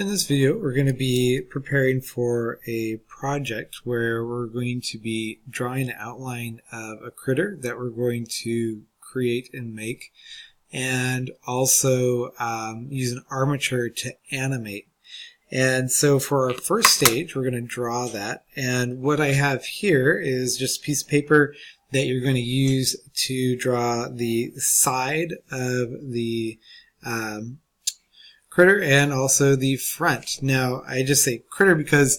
In this video, we're going to be preparing for a project where we're going to be drawing an outline of a critter that we're going to create and make, and also use an armature to animate. And so for our first stage, we're going to draw that. And what I have here is just a piece of paper that you're going to use to draw the side of the critter and also the front. Now, I just say critter because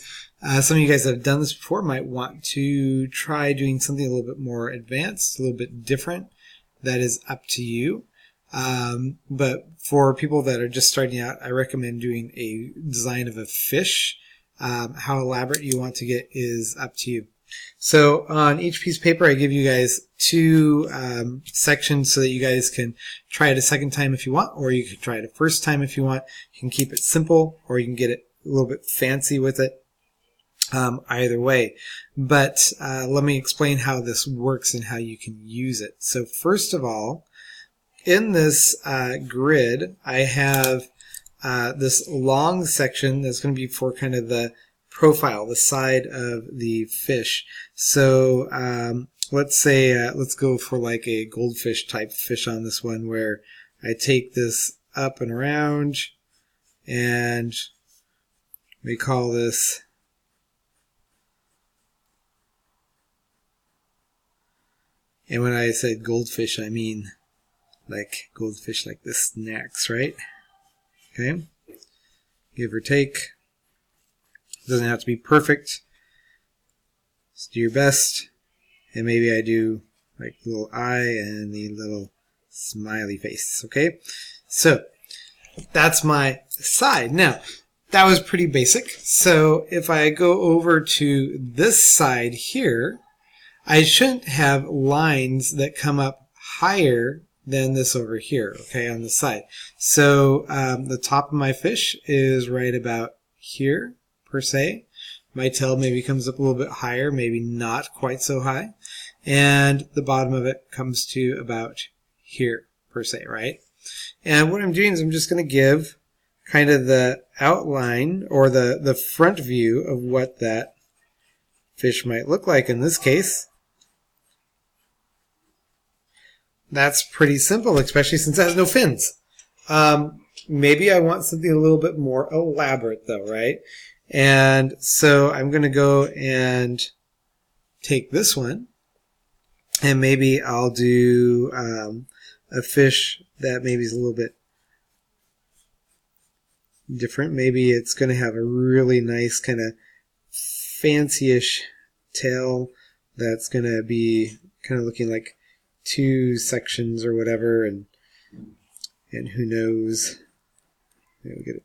some of you guys that have done this before might want to try doing something a little bit more advanced, a little bit different. That is up to you. But for people that are just starting out, I recommend doing a design of a fish. How elaborate you want to get is up to you. So on each piece of paper, I give you guys two sections so that you guys can try it a second time if you want, or you can try it a first time if you want. You can keep it simple, or you can get it a little bit fancy with it. Either way. But let me explain how this works and how you can use it. So first of all, in this grid, I have this long section that's going to be for kind of the profile, the side of the fish. So let's say, let's go for like a goldfish type fish on this one, where I take this up and around, and we call this and when I said goldfish, I mean like goldfish like the snacks, right? Okay, give or take. Doesn't have to be perfect. Just do your best. And maybe I do like the little eye and the little smiley face. Okay, so that's my side. Now, that was pretty basic. So if I go over to this side here, I shouldn't have lines that come up higher than this over here, okay, on the side. So the top of my fish is right about here, per se. My tail maybe comes up a little bit higher, maybe not quite so high. And the bottom of it comes to about here, per se, right? And what I'm doing is I'm just going to give kind of the outline or the front view of what that fish might look like in this case. That's pretty simple, especially since it has no fins. Maybe I want something a little bit more elaborate though, right? And so I'm going to go and take this one, and maybe I'll do a fish that maybe is a little bit different. Maybe it's going to have a really nice kind of fancy-ish tail that's going to be kind of looking like two sections or whatever, and who knows, we'll get it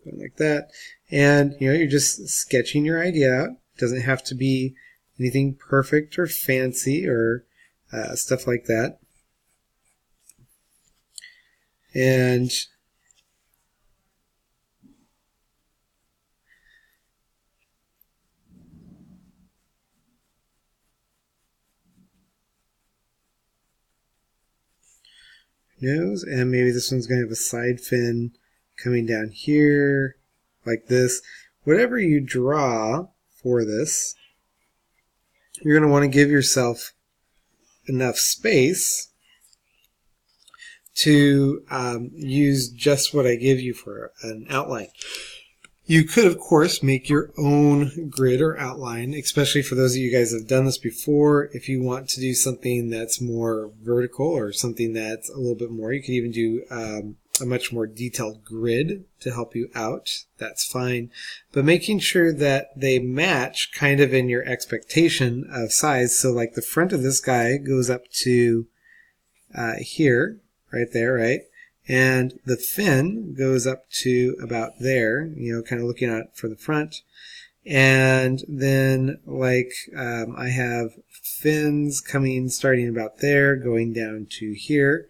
going like that. And you're just sketching your idea out. It doesn't have to be anything perfect or fancy or stuff like that. And nose, and maybe this one's going to have a side fin coming down here like this. Whatever you draw for this, you're going to want to give yourself enough space to use just what I give you for an outline. You could, of course, make your own grid or outline, especially for those of you guys that have done this before. If you want to do something that's more vertical or something that's a little bit more, you could even do a much more detailed grid to help you out. That's fine. But making sure that they match kind of in your expectation of size. So like the front of this guy goes up to here, right there, right? And the fin goes up to about there, kind of looking at it for the front. And then, like, I have fins starting about there, going down to here.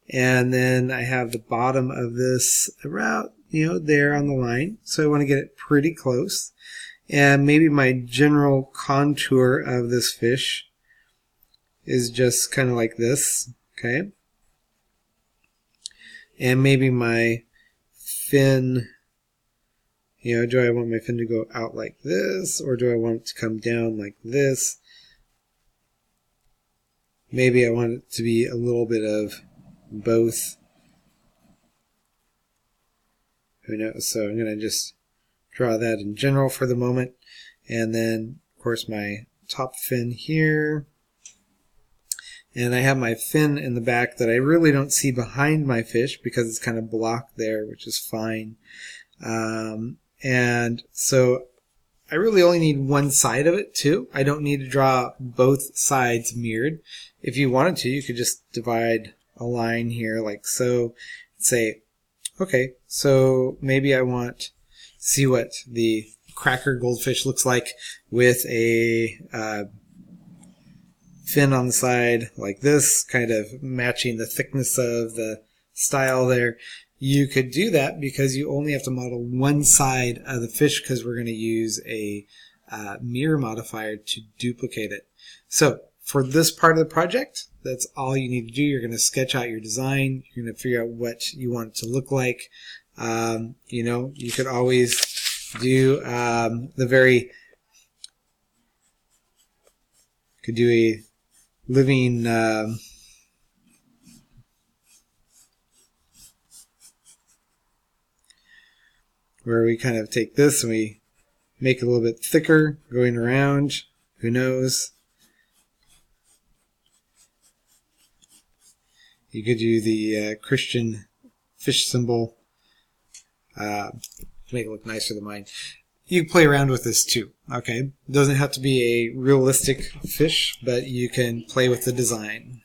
And then I have the bottom of this about, there on the line. So I want to get it pretty close. And maybe my general contour of this fish is just kind of like this, okay? And maybe my fin You know, do I want my fin to go out like this, or do I want it to come down like this? Maybe I want it to be a little bit of both. Who knows? So I'm going to just draw that in general for the moment. And then, of course, my top fin here. And I have my fin in the back that I really don't see behind my fish because it's kind of blocked there, which is fine. And so I really only need one side of it too. I don't need to draw both sides mirrored. If you wanted to, you could just divide a line here like so, and say, okay, so maybe I want to see what the cracker goldfish looks like with a fin on the side like this, kind of matching the thickness of the style there. You could do that because you only have to model one side of the fish because we're going to use a mirror modifier to duplicate it. So for this part of the project, that's all you need to do. You're going to sketch out your design. You're going to figure out what you want it to look like. You know, you could always do could do a living where we kind of take this and we make it a little bit thicker going around. Who knows? You could do the Christian fish symbol to make it look nicer than mine. You can play around with this too, okay? It doesn't have to be a realistic fish, but you can play with the design.